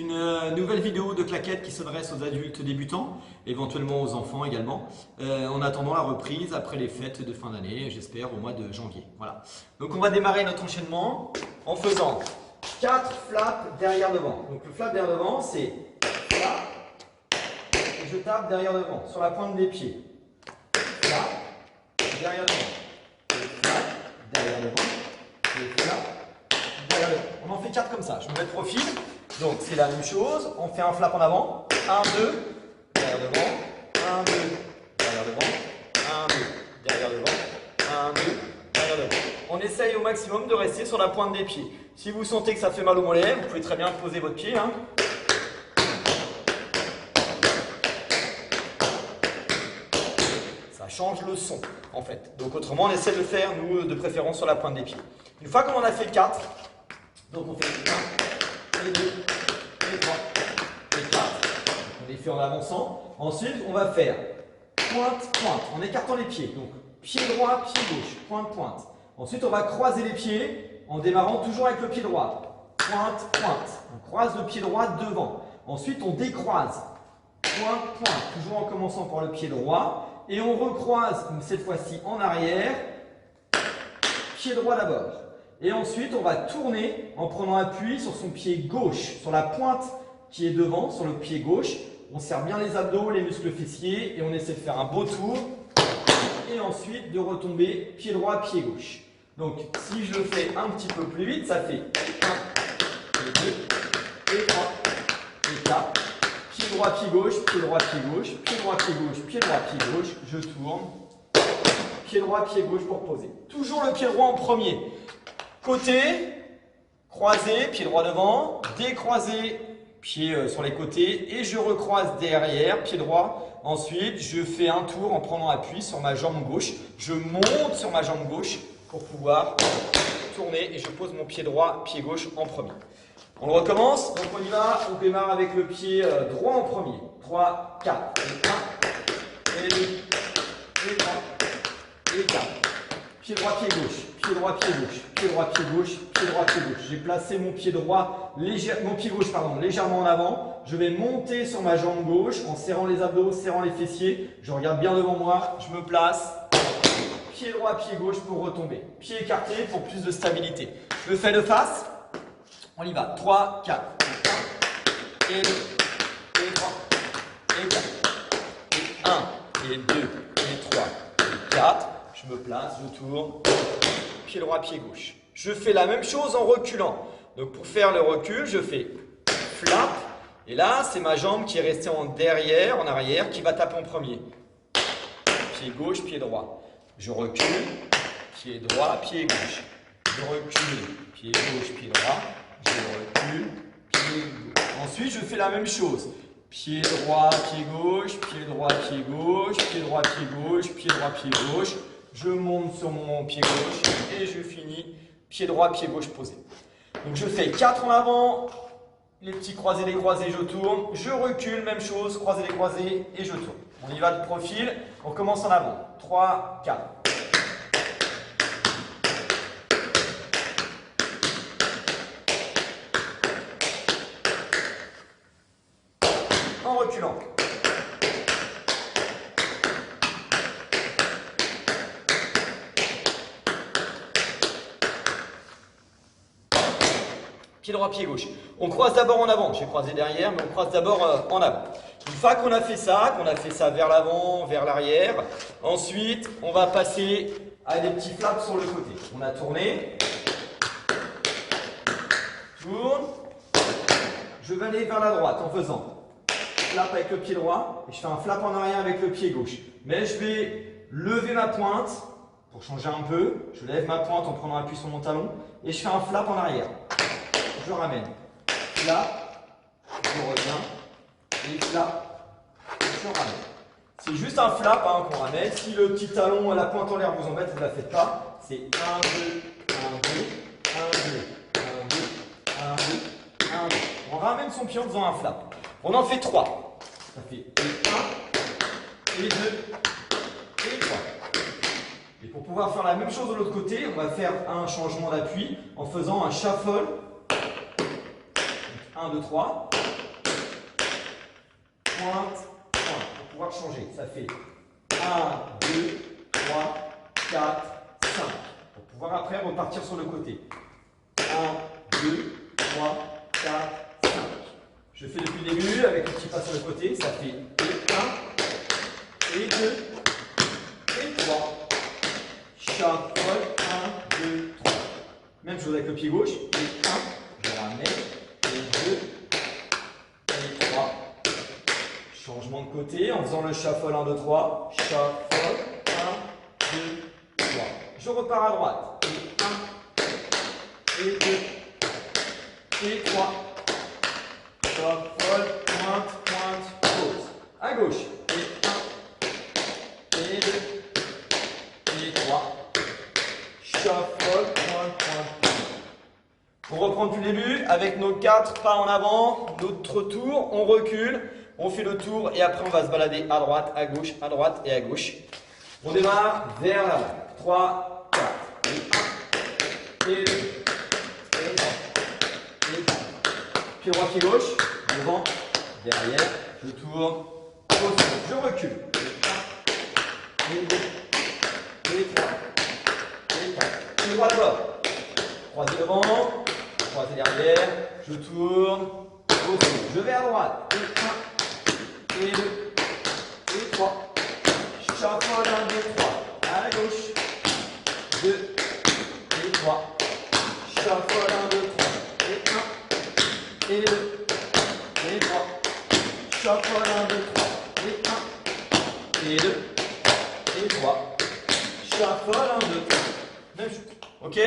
une nouvelle vidéo de claquettes qui s'adresse aux adultes débutants, éventuellement aux enfants également, en attendant la reprise après les fêtes de fin d'année, j'espère au mois de janvier. Voilà. Donc on va démarrer notre enchaînement en faisant 4 flaps derrière devant. Donc le flap derrière devant, c'est flap, et je tape derrière devant, sur la pointe des pieds. Flap, derrière devant, et flap, derrière devant, et flap, derrière devant. On en fait 4 comme ça, je me mets de profil. Donc c'est la même chose, on fait un flap en avant, 1, 2, derrière devant, 1, 2, derrière devant, 1, 2, derrière devant, 1, 2, derrière devant. On essaye au maximum de rester sur la pointe des pieds. Si vous sentez que ça fait mal au mollet, vous pouvez très bien poser votre pied. Ça change le son en fait. Donc autrement on essaie de le faire nous de préférence sur la pointe des pieds. Une fois qu'on en a fait 4, donc on fait 1, et 2, et 3, et 4. On les fait en avançant. Ensuite, on va faire pointe, pointe, en écartant les pieds. Donc, pied droit, pied gauche, pointe, pointe. Ensuite, on va croiser les pieds en démarrant toujours avec le pied droit. Pointe, pointe. On croise le pied droit devant. Ensuite, on décroise. Pointe, pointe. Toujours en commençant par le pied droit. Et on recroise, cette fois-ci en arrière. Pied droit d'abord. Et ensuite, on va tourner en prenant appui sur son pied gauche, sur la pointe qui est devant, sur le pied gauche. On serre bien les abdos, les muscles fessiers et on essaie de faire un beau tour. Et ensuite, de retomber pied droit, pied gauche. Donc, si je le fais un petit peu plus vite, ça fait 1, et 2, et 3, et 4. Pied droit, pied gauche, pied droit, pied gauche, pied droit, pied gauche, pied droit, pied gauche. Je tourne. Pied droit, pied gauche pour poser. Toujours le pied droit en premier. Côté, croisé, pied droit devant, décroisé, pied sur les côtés et je recroise derrière, pied droit. Ensuite, je fais un tour en prenant appui sur ma jambe gauche. Je monte sur ma jambe gauche pour pouvoir tourner et je pose mon pied droit, pied gauche en premier. On le recommence, donc on y va, on démarre avec le pied droit en premier. 3, 4, et 1, et 2, et 3, et 4. Pied droit, pied gauche, pied droit, pied gauche, pied droit, pied gauche, pied droit, pied gauche. J'ai placé mon pied droit, mon pied gauche légèrement en avant. Je vais monter sur ma jambe gauche en serrant les abdos, serrant les fessiers. Je regarde bien devant moi, je me place. Pied droit, pied gauche pour retomber. Pied écarté pour plus de stabilité. Je le fais de face. On y va. 3, 4, 1, et 2, et 3, et 4, et 1, et 2, et 3, et 4. Je me place, je tourne, pied droit, pied gauche. Je fais la même chose en reculant. Donc pour faire le recul, je fais flap. Et là, c'est ma jambe qui est restée en derrière, en arrière, qui va taper en premier. Pied gauche, pied droit. Je recule, pied droit, pied gauche. Je recule, pied gauche, pied droit. Je recule, pied gauche. Ensuite, je fais la même chose. Pied droit, pied gauche, pied droit, pied gauche, pied droit, pied gauche, pied droit, pied gauche. Je monte sur mon pied gauche et je finis pied droit, pied gauche posé. Donc je fais 4 en avant, les petits croisés, les croisés, je tourne. Je recule, même chose, croisés, les croisés et je tourne. On y va de profil, on commence en avant. 3, 4. En reculant. Pied droit, pied gauche. On croise d'abord en avant. J'ai croisé derrière, mais on croise d'abord en avant. Une fois qu'on a fait ça vers l'avant, vers l'arrière, ensuite, on va passer à des petits flaps sur le côté. On a tourné. Tourne. Je vais aller vers la droite en faisant flap avec le pied droit et je fais un flap en arrière avec le pied gauche. Mais je vais lever ma pointe pour changer un peu. Je lève ma pointe en prenant appui sur mon talon et je fais un flap en arrière. Je ramène. Flap, je reviens et flap, je ramène. C'est juste un flap qu'on ramène. Si le petit talon, la pointe en l'air vous embête, vous ne la faites pas. C'est 1, 2, 1, 2, 1, 2, 1, 2, 1, 2, 1, 2. On ramène son pied en faisant un flap. On en fait 3. Ça fait 1, et 2, et 3. Et pour pouvoir faire la même chose de l'autre côté, on va faire un changement d'appui en faisant un shuffle. 1, 1, 2, 3. Pointe, pointe. Pour pouvoir changer, ça fait 1, 2, 3, 4, 5. Pour pouvoir après repartir sur le côté. 1, 2, 3, 4, 5. Je fais depuis le début avec le petit pas sur le côté. Ça fait 1, et 2, et 3. Shuffle, 1, 2, 3. Même chose avec le pied gauche. Et 1, je ramène. Et 2, et 3. Changement de côté en faisant le shuffle 1, 2, 3. Shuffle, 1, 2, 3. Je repars à droite. Et 1, et 2, et 3. Shuffle, pointe, pointe, pause. À gauche. Et 1, et 2, et 3. Shuffle, pointe, pointe. On reprend depuis le début avec nos 4 pas en avant. Notre tour, on recule, on fait le tour et après on va se balader à droite et à gauche. On démarre vers l'avant. 3, 4. Et 1, et 2, et 3, et 4. Pied droit, pied gauche. Devant, derrière, je tourne, je recule. Et 1, et 2, et 3, et 4. Pied droit d'abord. Croisé devant, croisé derrière, je tourne, je vais à droite. Et 1, et 2, et 3. Shuffle 1, 2, 3. À la gauche. 2, et 3. Shuffle 1, 2, 3. Et 1, et 2. Et 3, shuffle 1, 2, 3, et 1, et 2, et 3, shuffle 1, 2, 3, même chose, ok?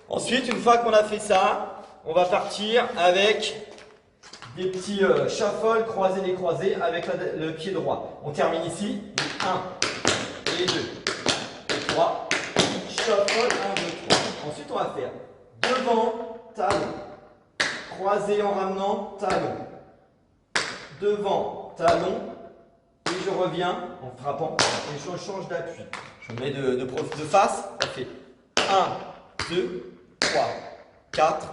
Ensuite, une fois qu'on a fait ça, on va partir avec des petits shuffle, croisés, décroisés avec le pied droit. On termine ici, 1, et 2, et 3, shuffle 1, 2, 3. Ensuite, on va faire devant, talon, croisé en ramenant, talon. Devant, talon, et je reviens en frappant et je change d'appui. Je me mets de face, ça fait 1, 2, 3, 4,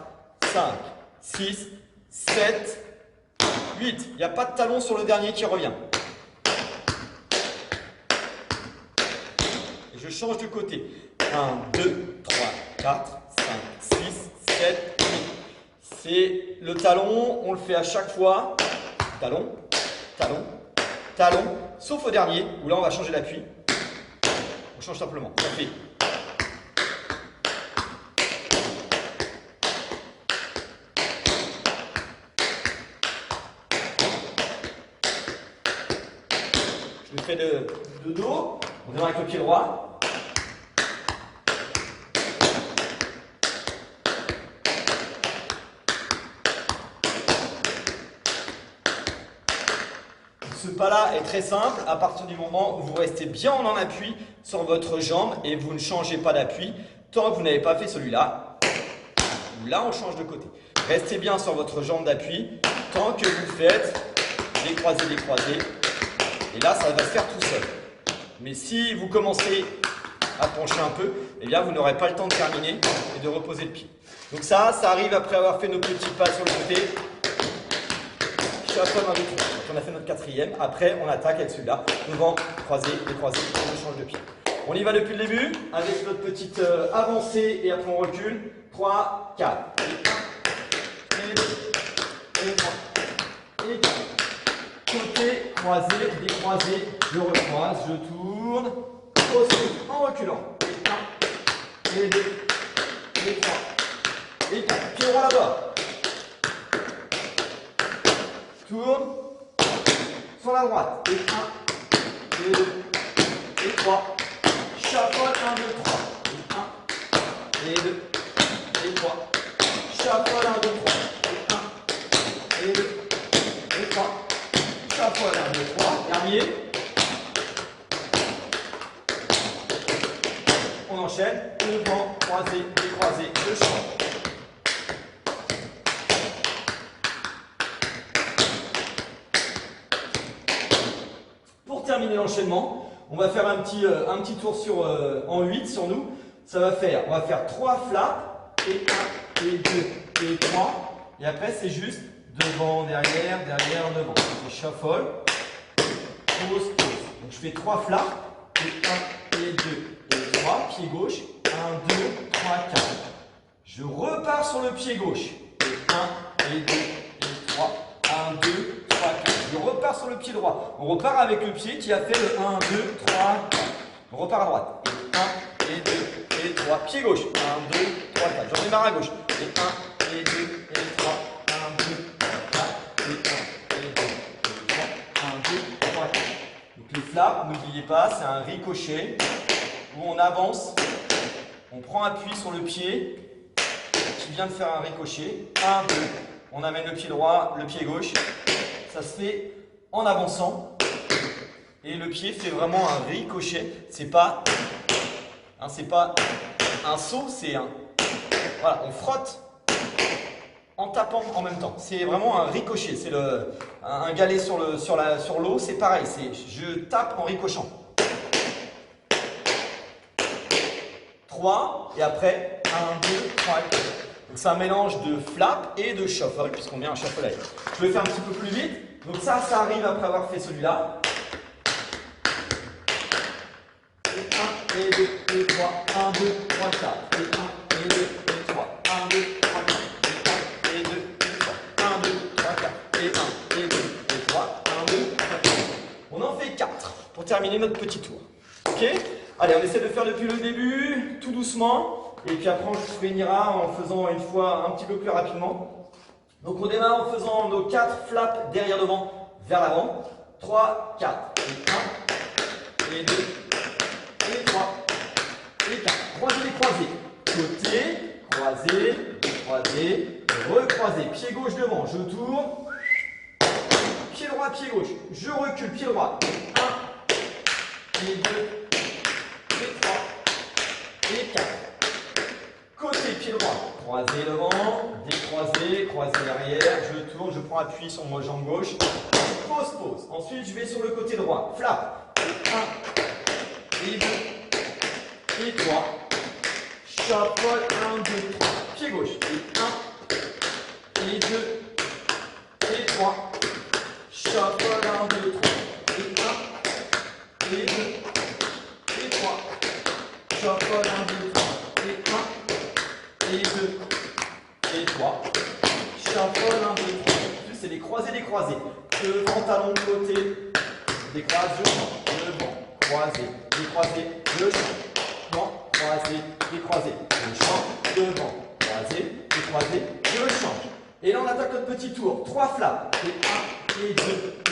5, 6, 7, 8. Il n'y a pas de talon sur le dernier qui revient. Et je change de côté. 1, 2, 3, 4, 5, 6, 7, 8. C'est le talon, on le fait à chaque fois. Talon, talon, talon, sauf au dernier, où là on va changer d'appui. On change simplement. Ça fait. Je le fais de dos. On démarre avec le pied droit. Ce pas-là est très simple à partir du moment où vous restez bien en appui sur votre jambe et vous ne changez pas d'appui tant que vous n'avez pas fait celui-là. Là, on change de côté. Restez bien sur votre jambe d'appui tant que vous faites décroiser, décroiser. Et là, ça va se faire tout seul. Mais si vous commencez à pencher un peu, eh bien, vous n'aurez pas le temps de terminer et de reposer le pied. Donc ça arrive après avoir fait nos petits pas sur le côté. Quand on a fait notre quatrième, après on attaque avec celui-là, devant, croisé, décroisé, on change de pied. On y va depuis le début, avec notre petite avancée et après on recule. 3, 4, et 1, et 2, et 3, et 4. Côté, croisé, décroisé, je recroise, je tourne, aussi, en reculant. Et 1, et 2, et 3, et 4. Pied droit là-bas. Tourne sur la droite. Et 1, et 2, et 3. Shuffle 1, 2, 3. Et 1, et 2, et 3. Shuffle 1, 2, 3. Et 1, et 2, et 3. Shuffle 1, 2, 3. Dernier. On enchaîne. Devant, croisé, décroisé, je change. Terminer l'enchaînement, on va faire un petit tour en 8 sur nous. On va faire 3 flaps, et 1, et 2, et 3. Et après, c'est juste devant, derrière, derrière, devant. Je shuffle, pause, pause. Donc je fais 3 flaps, et 1, et 2, et 3, pied gauche, 1, 2, 3, 4. Je repars sur le pied gauche, et 1, et 2, et 3, 1, 2, 3, 4. Je repars sur le pied droit. On repart avec le pied qui a fait le 1, 2, 3, 4. On repart à droite, et 1, et 2, et 3, pied gauche, 1, 2, 3, 4. J'en démarre à gauche, et 1, et 2, et 3, 1, 2, 3, 4, et 1, et 2, et 3, 1, 2, 3, 4. Donc les flaps, n'oubliez pas, c'est un ricochet où on avance, on prend appui sur le pied qui vient de faire un ricochet, 1, 2, on amène le pied droit, le pied gauche, ça se fait en avançant et le pied fait vraiment un ricochet, c'est pas un saut, c'est un, voilà, on frotte en tapant en même temps, c'est vraiment un ricochet, c'est un galet sur l'eau, c'est pareil, je tape en ricochant. 3 et après 1, 2, 3, 4. Donc c'est un mélange de flap et de shuffle puisqu'on vient un shuffle avec. Je vais faire un petit peu plus vite. Donc ça arrive après avoir fait celui-là. Et 1, et 2, et 3, 1, 2, 3, 4. Et 1, et 2, et 3, 1, 2, 3, 4. Et 1, et 2, et 3, 1, 2, 3, 4. Et 1, et 2, et 3, 1, 2, 3, 4. On en fait 4 pour terminer notre petit tour. Ok ? Allez, on essaie de faire depuis le début, tout doucement, et puis après on se réunira en faisant une fois un petit peu plus rapidement. Donc on démarre en faisant nos 4 flaps derrière devant, vers l'avant. 3, 4, et 1, et 2, et 3, et 4. Croisez les croisés. Côté, croisé, croisé, recroisé. Pied gauche devant, je tourne. Pied droit, pied gauche. Je recule, pied droit. 1, et 2, et 3, et 4. Côté pied droit, croisé devant, décroisé, croisé derrière, je tourne, je prends appui sur ma jambe gauche, pause, pause. Ensuite, je vais sur le côté droit, flap, 1, et 2, et 3, shuffle, 1, 2, 3, pied gauche, et 1, et 2, et 3, shuffle, 1, 2, 3, et 1, et 2, et 3, shuffle, 1, 2, 3, et 1, et 2, et 3, shuffle, 1, 2, 3. C'est des croisés, devant, talon de côté, décroise, je change, devant, croisé, décroisé, je change, devant, croisé, décroisé, je change, devant, croisé, décroisé, je change. Et là on attaque notre petit tour, 3 flaps, et 1, et 2,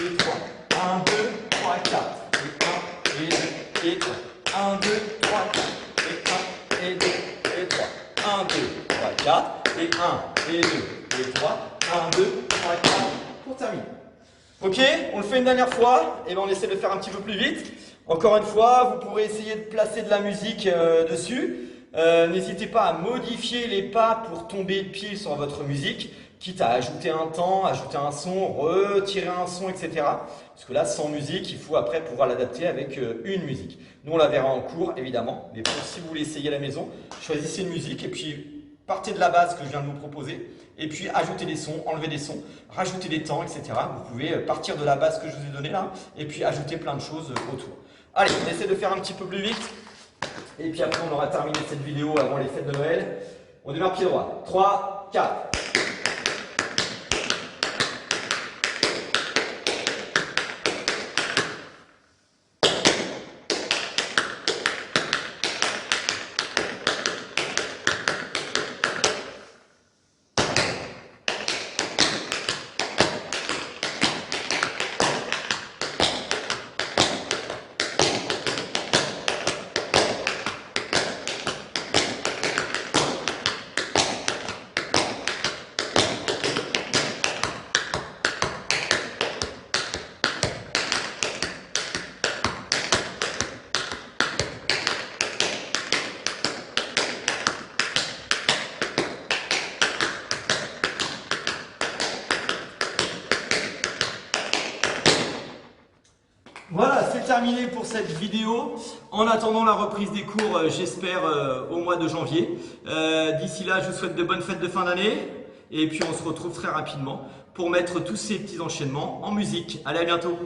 et 3, 1, 2, 3, 4, et 1, et 2, et 3, 1, 2, 3, 4, et 1, et 2, et 3, 1, 2, 3, 4, et 1, et 2, et 3, 1, 2, 3, 4, pour terminer. Ok, on le fait une dernière fois, et ben on essaie de faire un petit peu plus vite. Encore une fois, vous pourrez essayer de placer de la musique dessus. N'hésitez pas à modifier les pas pour tomber pile sur votre musique, quitte à ajouter un temps, ajouter un son, retirer un son, etc. Parce que là, sans musique, il faut après pouvoir l'adapter avec une musique. Nous, on la verra en cours, évidemment. Mais si vous voulez essayer à la maison, choisissez une musique et puis partez de la base que je viens de vous proposer. Et puis ajoutez des sons, enlevez des sons, rajoutez des temps, etc. Vous pouvez partir de la base que je vous ai donnée là et puis ajouter plein de choses autour. Allez, on essaie de faire un petit peu plus vite. Et puis après, on aura terminé cette vidéo avant les fêtes de Noël. On démarre pied droit. 3, 4. Voilà, c'est terminé pour cette vidéo. En attendant la reprise des cours, j'espère au mois de janvier. D'ici là, je vous souhaite de bonnes fêtes de fin d'année. Et puis on se retrouve très rapidement pour mettre tous ces petits enchaînements en musique. Allez, à bientôt!